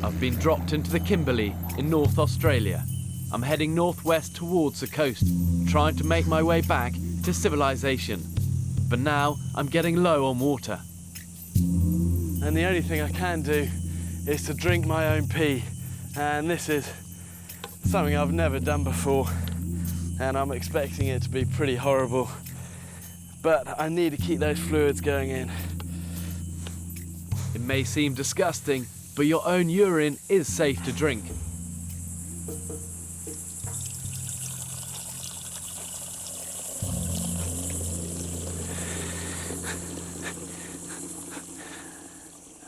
I've been dropped into the Kimberley in North Australia. I'm heading northwest towards the coast, trying to make my way back to civilization. But now I'm getting low on water. And the only thing I can do is to drink my own pee. And this is something I've never done before. And I'm expecting it to be pretty horrible. But I need to keep those fluids going in. It may seem disgusting, but your own urine is safe to drink.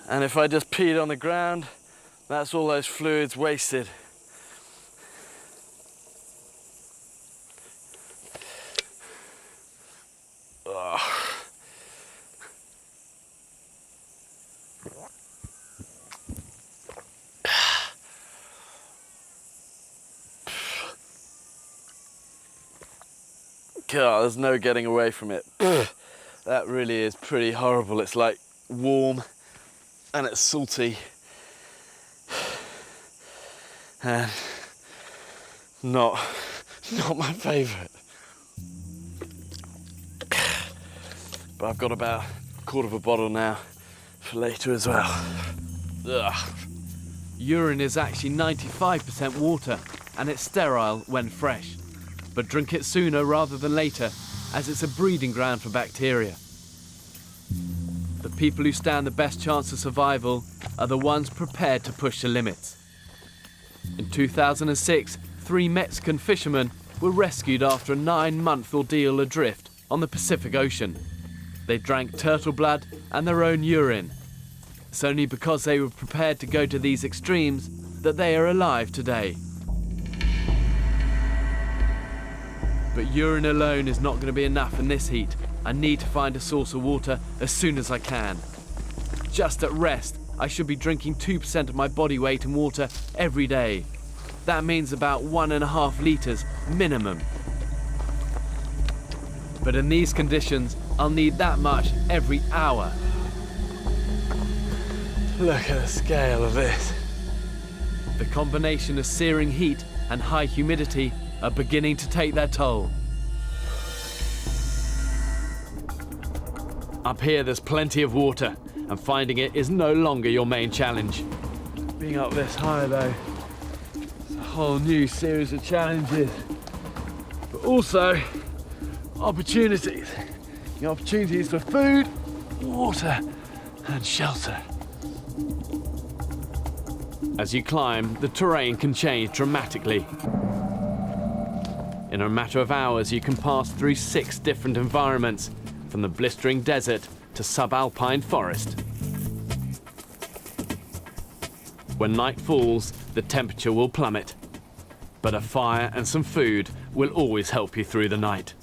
And if I just peed on the ground, that's all those fluids wasted. Ugh. God, there's no getting away from it. That really is pretty horrible. It's like warm and it's salty and not my favourite. But I've got about a quarter of a bottle now for later as well. Ugh. Urine is actually 95% water and it's sterile when fresh. But drink it sooner rather than later, as it's a breeding ground for bacteria. The people who stand the best chance of survival are the ones prepared to push the limits. In 2006, 3 Mexican fishermen were rescued after a 9-month ordeal adrift on the Pacific Ocean. They drank turtle blood and their own urine. It's only because they were prepared to go to these extremes that they are alive today. But urine alone is not going to be enough in this heat. I need to find a source of water as soon as I can. Just at rest, I should be drinking 2% of my body weight in water every day. That means about 1.5 litres minimum. But in these conditions, I'll need that much every hour. Look at the scale of this. The combination of searing heat and high humidity are beginning to take their toll. Up here there's plenty of water, and finding it is no longer your main challenge. Being up this high though, it's a whole new series of challenges, but also opportunities. The opportunities for food, water and shelter. As you climb, the terrain can change dramatically. In a matter of hours, you can pass through 6 different environments, from the blistering desert to subalpine forest. When night falls, the temperature will plummet, but a fire and some food will always help you through the night.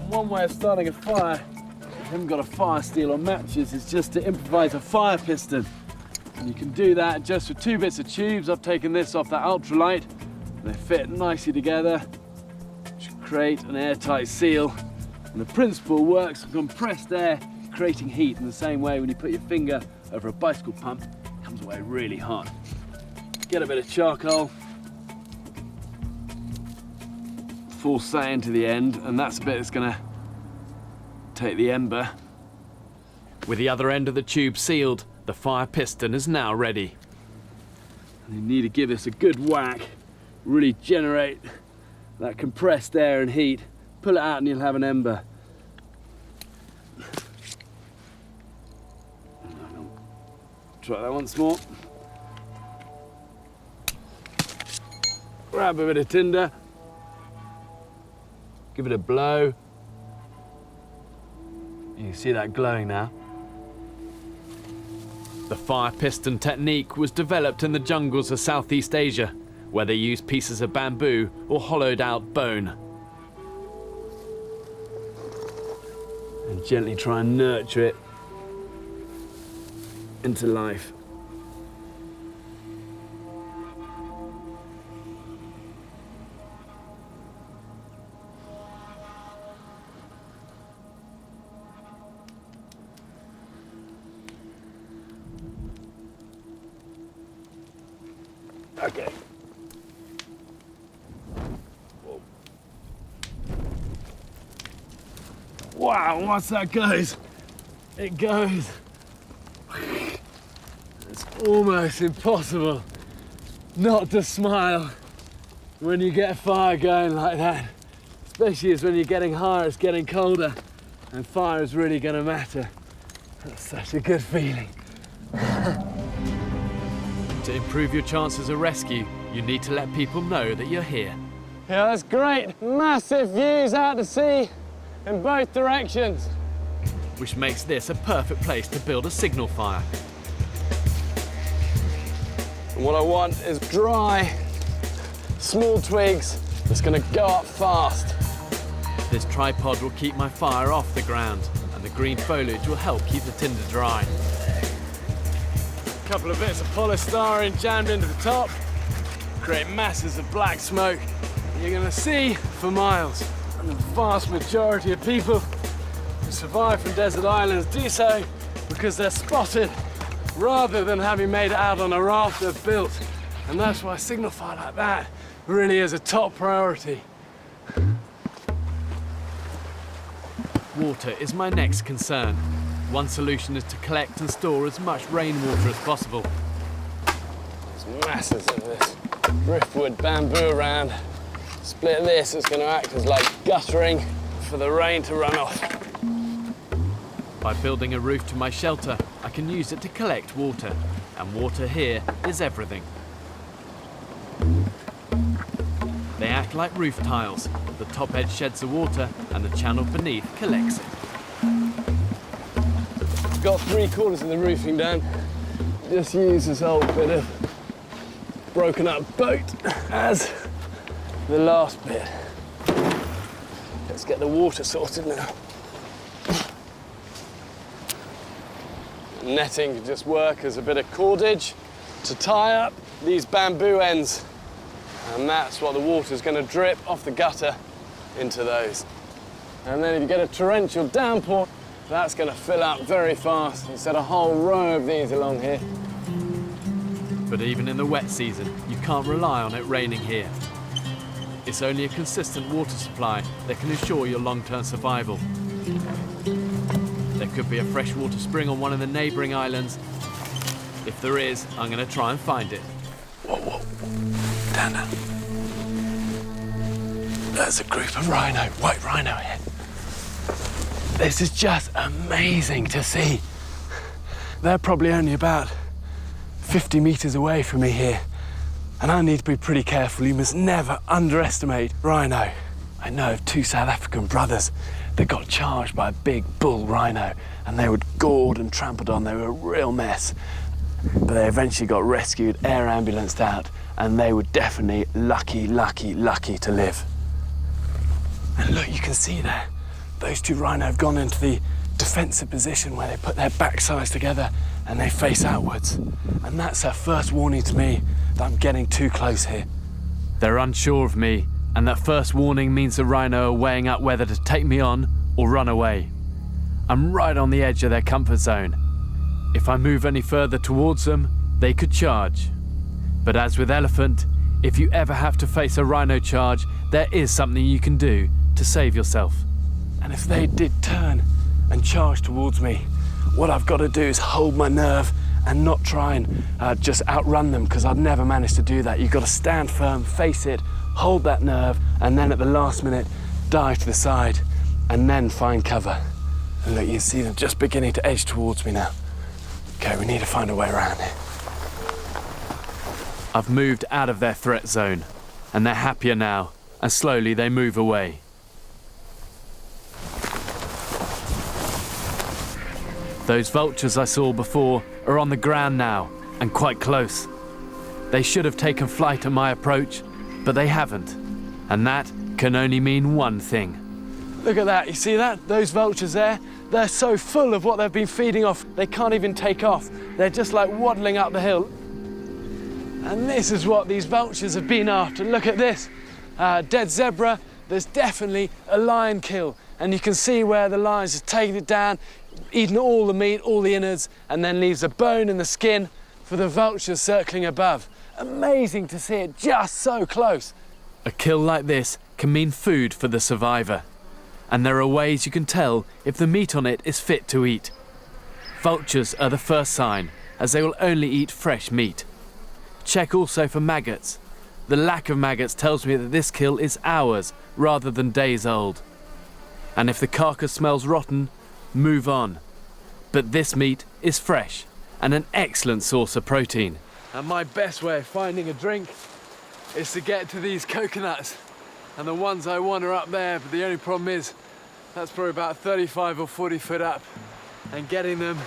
One way of starting a fire, if you haven't got a fire steel or matches, is just to improvise a fire piston. And you can do that just with 2 bits of tubes. I've taken this off that ultralight. They fit nicely together, which create an airtight seal. And the principle works with compressed air, creating heat in the same way when you put your finger over a bicycle pump, it comes away really hot. Get a bit of charcoal, force that into the end, and that's the bit that's gonna take the ember. With the other end of the tube sealed, the fire piston is now ready. And you need to give this a good whack, really generate that compressed air and heat. Pull it out and you'll have an ember. Try that once more. Grab a bit of tinder. Give it a blow. You can see that glowing now. The fire piston technique was developed in the jungles of Southeast Asia, where they used pieces of bamboo or hollowed out bone. And gently try and nurture it into life. Okay. Wow, once that goes, it goes. It's almost impossible not to smile when you get a fire going like that. Especially as when you're getting higher, it's getting colder, and fire is really going to matter. That's such a good feeling. To improve your chances of rescue, you need to let people know that you're here. Yeah, that's great. Massive views out to sea in both directions. Which makes this a perfect place to build a signal fire. And what I want is dry, small twigs that's going to go up fast. This tripod will keep my fire off the ground, and the green foliage will help keep the tinder dry. A couple of bits of polystyrene jammed into the top, create masses of black smoke that you're going to see for miles. And the vast majority of people who survive from desert islands do so because they're spotted rather than having made it out on a raft they've built. And that's why a signal fire like that really is a top priority. Water is my next concern. One solution is to collect and store as much rainwater as possible. There's masses of this driftwood bamboo around. Split this, it's going to act as like guttering for the rain to run off. By building a roof to my shelter, I can use it to collect water, and water here is everything. They act like roof tiles. The top edge sheds the water, and the channel beneath collects it. Got 3/4 of the roofing done. Just use this old bit of broken up boat as the last bit. Let's get the water sorted now. Netting can just work as a bit of cordage to tie up these bamboo ends. And that's what the water's going to drip off the gutter into those. And then if you get a torrential downpour, that's going to fill up very fast. You set a whole row of these along here. But even in the wet season, you can't rely on it raining here. It's only a consistent water supply that can ensure your long-term survival. There could be a freshwater spring on one of the neighbouring islands. If there is, I'm going to try and find it. Whoa, whoa. Down. There's a group of white rhino here. This is just amazing to see. They're probably only about 50 metres away from me here. And I need to be pretty careful. You must never underestimate rhino. I know of 2 South African brothers that got charged by a big bull rhino, and they were gored and trampled on. They were a real mess. But they eventually got rescued, air ambulanced out, and they were definitely lucky to live. And look, you can see there, those 2 rhino have gone into the defensive position where they put their backsides together and they face outwards. And that's their first warning to me that I'm getting too close here. They're unsure of me, and that first warning means the rhino are weighing up whether to take me on or run away. I'm right on the edge of their comfort zone. If I move any further towards them, they could charge. But as with elephant, if you ever have to face a rhino charge, there is something you can do to save yourself. And if they did turn and charge towards me, what I've got to do is hold my nerve and not try and just outrun them, because I'd never manage to do that. You've got to stand firm, face it, hold that nerve, and then at the last minute, dive to the side, and then find cover. And look, you see them just beginning to edge towards me now. Okay, we need to find a way around here. I've moved out of their threat zone, and they're happier now, and slowly they move away. Those vultures I saw before are on the ground now, and quite close. They should have taken flight at my approach, but they haven't. And that can only mean one thing. Look at that, you see that? Those vultures there, they're so full of what they've been feeding off, they can't even take off. They're just like waddling up the hill. And this is what these vultures have been after. Look at this, dead zebra. There's definitely a lion kill. And you can see where the lions have taken it down, eaten all the meat, all the innards, and then leaves a bone and the skin for the vultures circling above. Amazing to see it just so close. A kill like this can mean food for the survivor, and there are ways you can tell if the meat on it is fit to eat. Vultures are the first sign, as they will only eat fresh meat. Check also for maggots. The lack of maggots tells me that this kill is hours rather than days old. And if the carcass smells rotten, move on. But this meat is fresh and an excellent source of protein. And my best way of finding a drink is to get to these coconuts. And the ones I want are up there, but the only problem is that's probably about 35 or 40 foot up. And getting them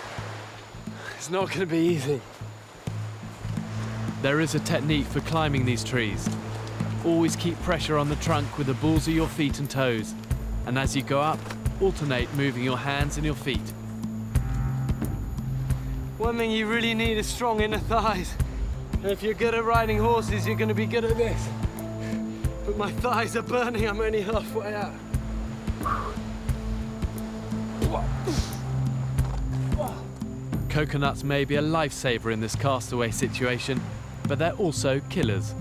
is not going to be easy. There is a technique for climbing these trees. Always keep pressure on the trunk with the balls of your feet and toes. And as you go up, alternate moving your hands and your feet. One thing you really need is strong inner thighs. And if you're good at riding horses, you're going to be good at this. But my thighs are burning, I'm only halfway up. Coconuts may be a lifesaver in this castaway situation, but they're also killers.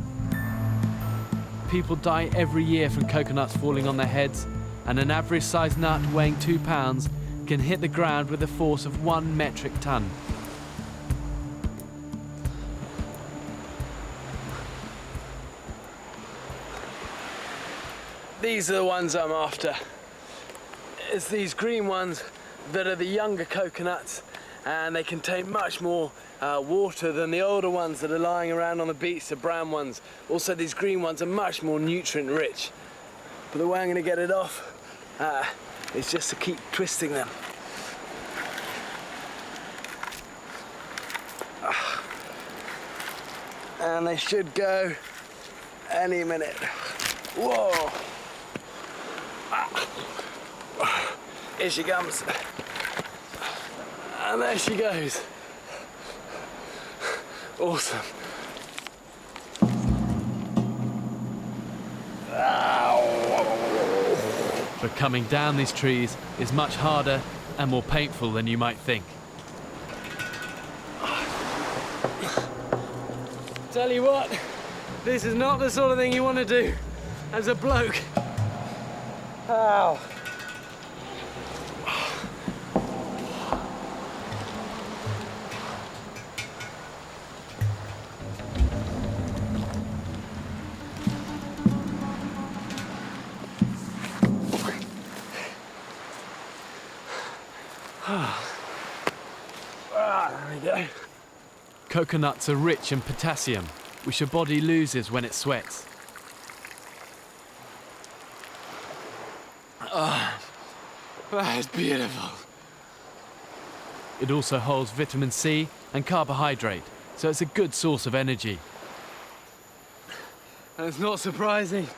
People die every year from coconuts falling on their heads, and an average sized nut weighing 2 pounds can hit the ground with a force of 1 metric ton. These are the ones I'm after. It's these green ones that are the younger coconuts, and they contain much more water than the older ones that are lying around on the beach, the brown ones. Also, these green ones are much more nutrient rich. But the way I'm going to get it off is just to keep twisting them. And they should go any minute. Whoa! Here she comes. And there she goes. Awesome. But coming down these trees is much harder and more painful than you might think. Tell you what, this is not the sort of thing you want to do as a bloke. Ow. There we go. Coconuts are rich in potassium, which your body loses when it sweats. That's beautiful. It also holds vitamin C and carbohydrate, so it's a good source of energy. And it's not surprising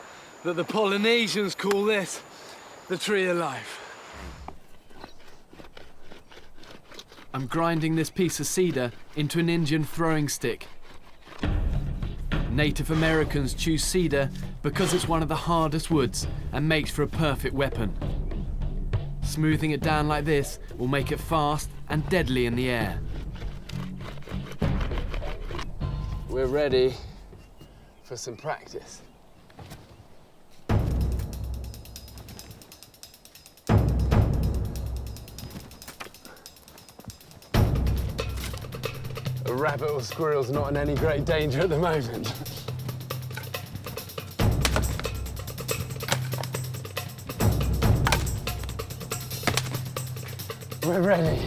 that the Polynesians call this the tree of life. I'm grinding this piece of cedar into an Indian throwing stick. Native Americans choose cedar because it's one of the hardest woods and makes for a perfect weapon. Smoothing it down like this will make it fast and deadly in the air. We're ready for some practice. A rabbit or squirrel's not in any great danger at the moment. We're ready.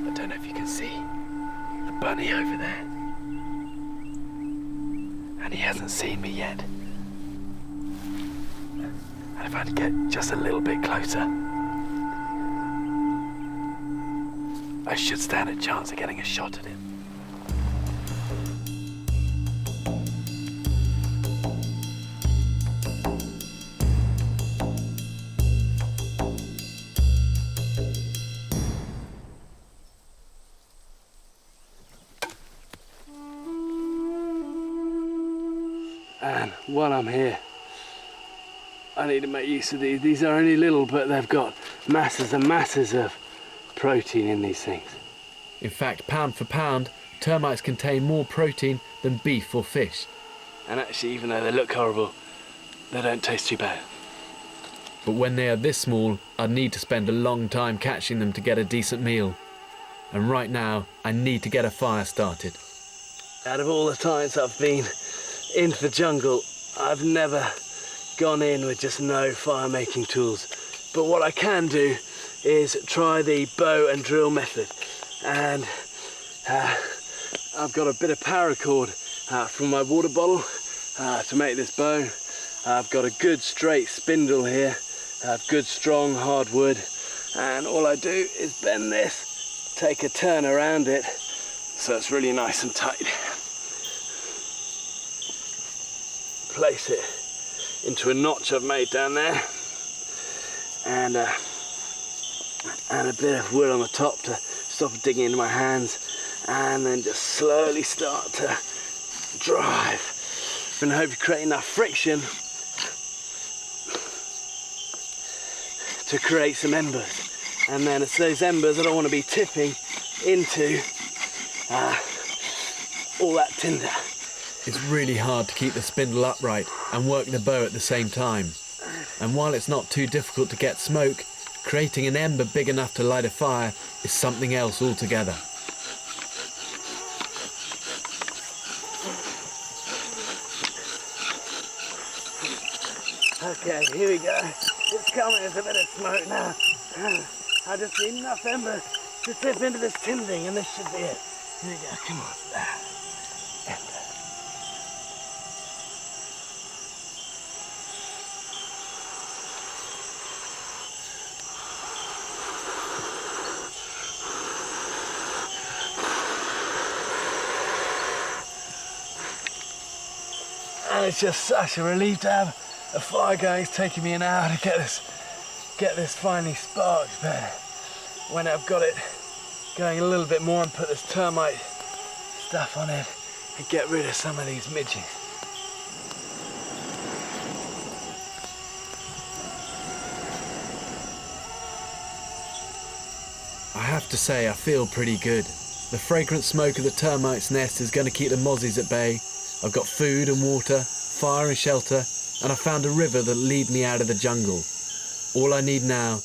I don't know if you can see the bunny over there. And he hasn't seen me yet. And if I get just a little bit closer, I should stand a chance of getting a shot at him. And while I'm here, I need to make use of these. These are only little, but they've got masses and masses of protein in these things. In fact, pound for pound, termites contain more protein than beef or fish. And actually, even though they look horrible, they don't taste too bad. But when they are this small, I'd need to spend a long time catching them to get a decent meal. And right now, I need to get a fire started. Out of all the times I've been into the jungle, I've never gone in with just no fire making tools. But what I can do is try the bow and drill method. And I've got a bit of paracord from my water bottle to make this bow. I've got a good straight spindle here. I have good strong hard wood, and all I do is bend this, take a turn around it so it's really nice and tight. Place it into a notch I've made down there, and a bit of wood on the top to stop it digging into my hands, and then just slowly start to drive. And I hope you create enough friction to create some embers. And then it's those embers I don't want to be tipping into all that tinder. It's really hard to keep the spindle upright and work the bow at the same time. And while it's not too difficult to get smoke, creating an ember big enough to light a fire is something else altogether. Okay, here we go. It's coming, there's a bit of smoke now. I just need enough embers to tip into this tin thing, and this should be it. Here we go, come on. Ember. And it's just such a relief to have a fire going. It's taking me an hour to get this finally sparked, but when I've got it going a little bit more and put this termite stuff on it and get rid of some of these midges. I have to say I feel pretty good. The fragrant smoke of the termite's nest is going to keep the mozzies at bay. I've got food and water, fire and shelter, and I found a river that'll lead me out of the jungle. All I need now